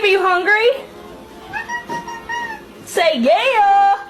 you hungry? Say yeah!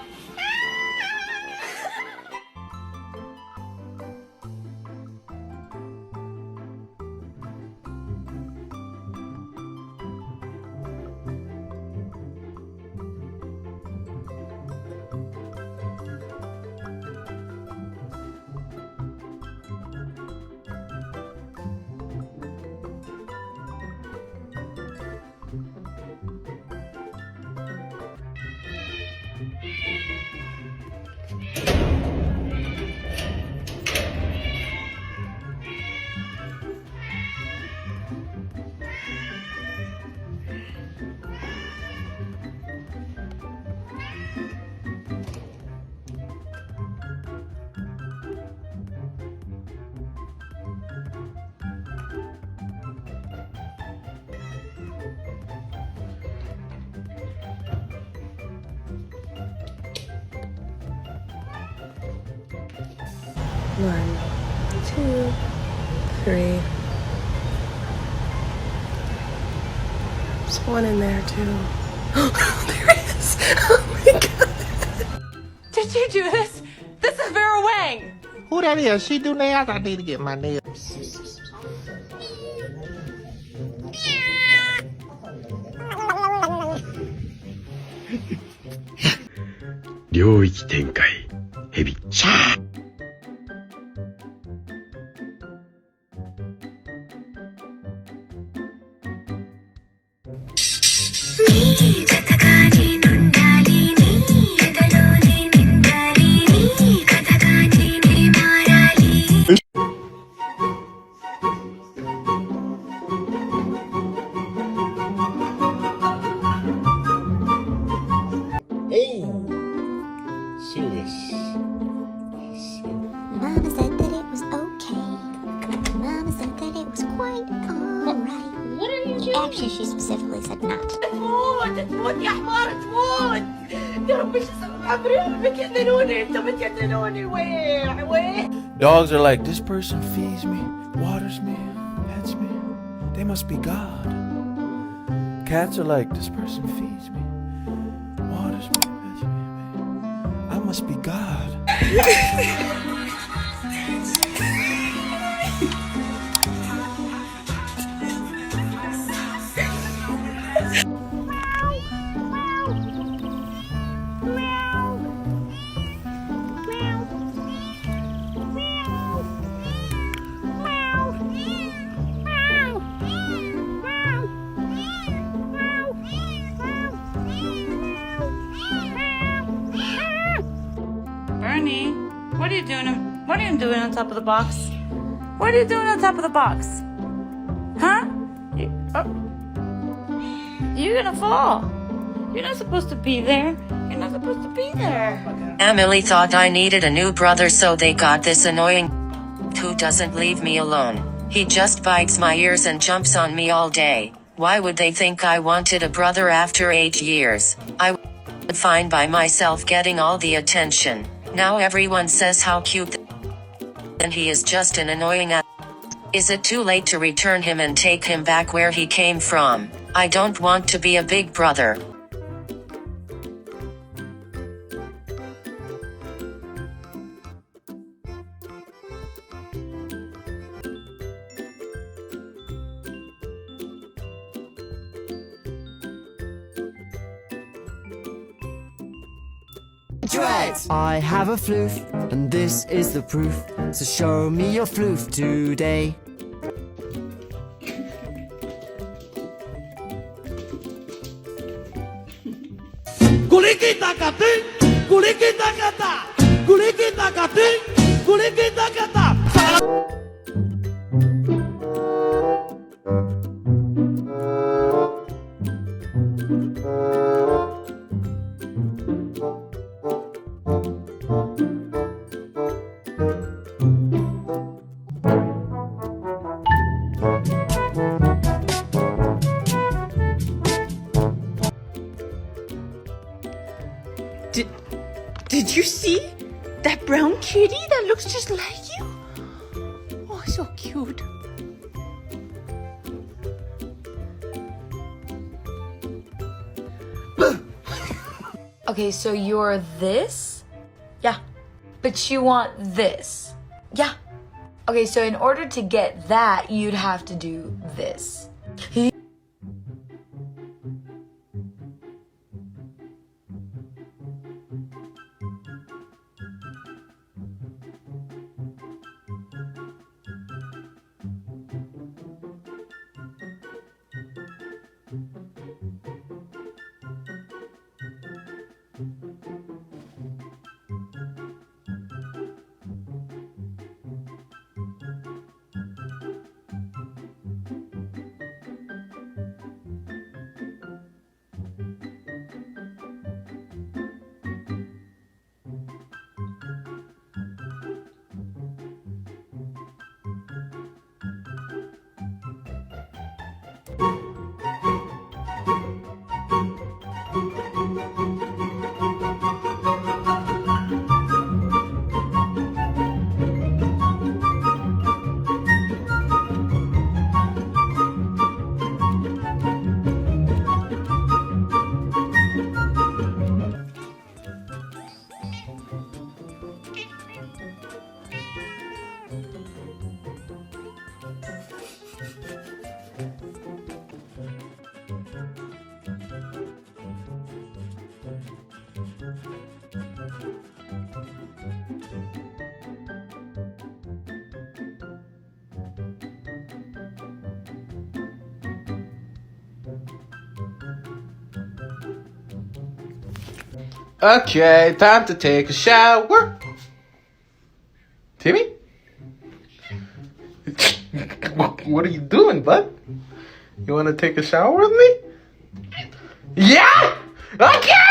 One, two, three. There's one in there too. Oh, there is! Oh my god! Did you do this? This is Vera Wang! Who that is? She do nails? I need to get my nails. 領域展開ヘビシャーMama said that it was okay. Mama said that it was quite alright. What are you doing? Actually, she specifically said not. تموت تموت يا حمار تموت يا رب شو اسوي عمري بتجننوني انتوا بتجننوني وين Dogs are like, this person feeds me, waters me, pets me. They must be God. Cats are like, this person feeds me, waters me, pets me. I must be God. Bernie, what are you doing? What are you doing on top of the box? What are you doing on top of the box? Huh? You're gonna fall. You're not supposed to be there. You're not supposed to be there. Emily thought I needed a new brother, so they got this annoying who doesn't leave me alone. He just bites my ears and jumps on me all day. Why would they think I wanted a brother after 8 years? I would fine by myself getting all the attention. Now everyone says how cute and he is just an annoying ass. Is it too late to return him and take him back where he came from? I don't want to be a big brother. I have a floof, and this is the proof. So show me your floof today. Kuliki takati, kuliki takata, kuliki takati, kuliki takata. Did you see that brown kitty that looks just like you? Oh, so cute. Okay, so you're this? Yeah. But you want this? Yeah. Okay, so in order to get that, you'd have to do this. Okay, time to take a shower. Timmy? What are you doing, bud? You want to take a shower with me? Yeah? Okay!